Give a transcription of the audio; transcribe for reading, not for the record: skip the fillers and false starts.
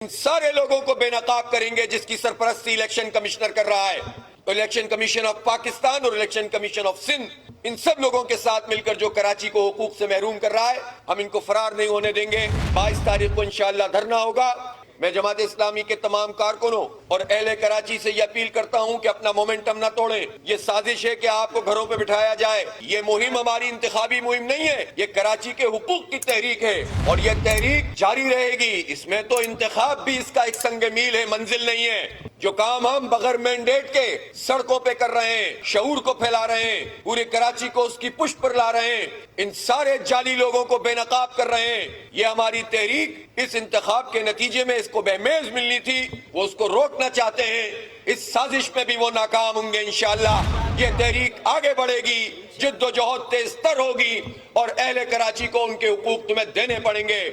इन सारे लोगों को बेनकाब करेंगे जिसकी सरपरस्ती इलेक्शन कमिश्नर कर रहा है। तो इलेक्शन कमीशन ऑफ पाकिस्तान और इलेक्शन कमीशन ऑफ सिंध इन सब लोगों के साथ मिलकर जो कराची को हुकूक से महरूम कर रहा है, हम इनको फरार नहीं होने देंगे। 22 तारीख को इंशाअल्लाह धरना होगा। मैं जमात इस्लामी के तमाम कारकुनों और अहले कराची से ये अपील करता हूं कि अपना मोमेंटम ना तोड़ें। ये साजिश है कि आपको घरों पे बिठाया जाए। ये मुहिम हमारी इंतखाबी मुहिम नहीं है, ये कराची के हुकूक की तहरीक है और ये तहरीक जारी रहेगी। इसमें तो इंतखाब भी इसका एक संग मील है, मंजिल नहीं है। जो काम हम बगैर मैंडेट के सड़कों पे कर रहे हैं, शऊर को फैला रहे हैं, पूरे कराची को उसकी पुष्ट पर ला रहे हैं, इन सारे जाली लोगों को बेनकाब कर रहे हैं। ये हमारी तहरीक इस इंतखाब के नतीजे में इसको बेमेज मिलनी थी, वो उसको रोकना चाहते हैं। इस साजिश में भी वो नाकाम होंगे इंशाअल्लाह। ये तहरीक आगे बढ़ेगी, जिद्दोजहद तेज तर होगी और अहले कराची को उनके हुकूक तुम्हें देने पड़ेंगे।